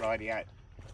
Rightio.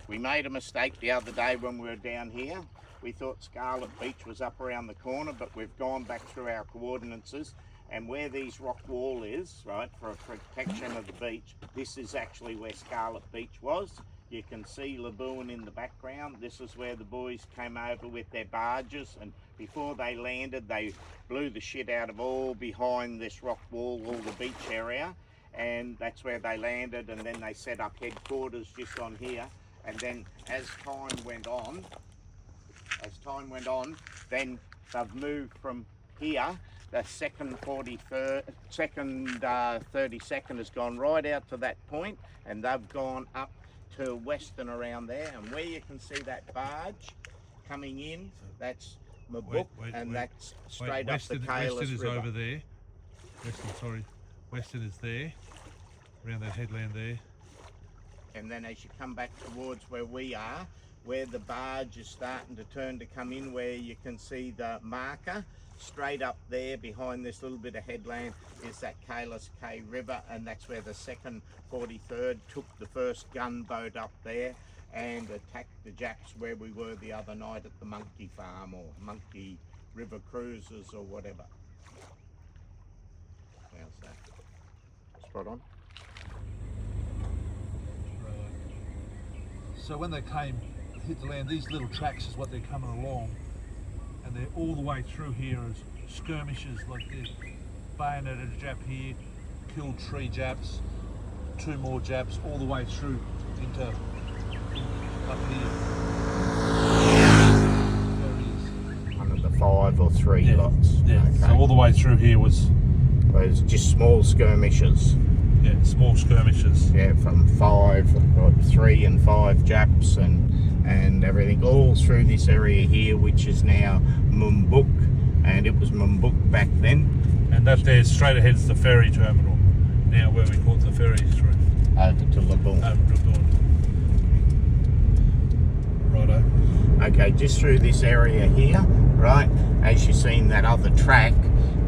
We made a mistake the other day when we were down here. We thought Scarlet Beach was up around the corner, but we've gone back through our coordinates, and where these rock wall is, right, for protection of the beach, this is actually where Scarlet Beach was. You can see Labuan in the background. This is where the boys came over with their barges, and before they landed, they blew the shit out of all behind this rock wall, all the beach area, and that's where they landed, and then they set up headquarters just on here. And then as time went on, then they've moved from here. The second 32nd has gone right out to that point, and they've gone up to Western around there. And where you can see that barge coming in, that's Mabuk, and that's straight up the Kalis Western is River. over there. Western is there, around that headland there. And then as you come back towards where we are, where the barge is starting to turn to come in, where you can see the marker, straight up there behind this little bit of headland is that Kalis K River, and that's where the 2nd 43rd took the first gunboat up there and attacked the Japs where we were the other night at the Monkey Farm, or Monkey River Cruises, or whatever. How's that? Spot on. So when they hit the land, these little tracks is what they're coming along, and they're all the way through here as skirmishes, like they bayoneted a Jap here, killed 3 Japs, 2 more Japs, all the way through into up here. One of the 5 or 3 lots. Yeah, okay. So all the way through here was just small skirmishes. Yeah, small skirmishes. Yeah, from 3 and 5 Japs and everything, all through this area here, which is now Mumbuk, and it was Mumbuk back then. And that there straight ahead is the ferry terminal, now where we caught the ferry through. Over to Labuan. Righto. Okay, just through this area here, right, as you've seen that other track,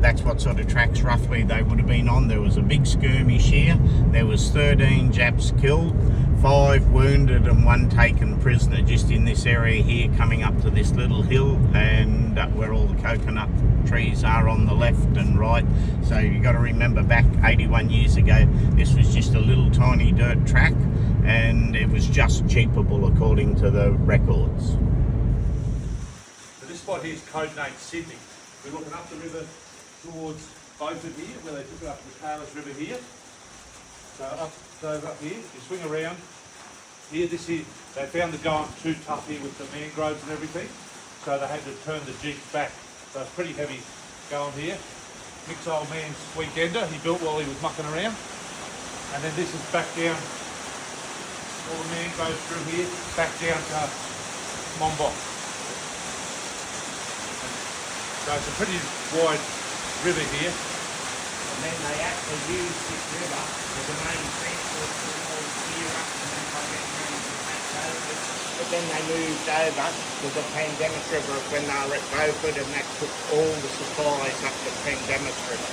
that's what sort of tracks roughly they would have been on. There was a big skirmish here. There was 13 Japs killed, 5 wounded and 1 taken prisoner just in this area here, coming up to this little hill, and where all the coconut trees are on the left and right. So you got to remember, back 81 years ago, this was just a little tiny dirt track, and it was just jeepable according to the records. So this spot here is codenamed Sydney. We're looking up the river towards Beaufort here, where they took it up the Kalis River here. So up here, you swing around. Here, they found the going too tough here with the mangroves and everything, so they had to turn the jeep back. So it's pretty heavy going here. Mick's old man's weekender, he built while he was mucking around. And then this is back down, all the mangroves through here, back down to Mombok. So it's a pretty wide river here. And then they actually used this river as a main transport for all the gear up, and then they went around to Beaufort. But then they moved over to the Pandemis River when they were at Beaufort, and that took all the supplies up the Pandemis River.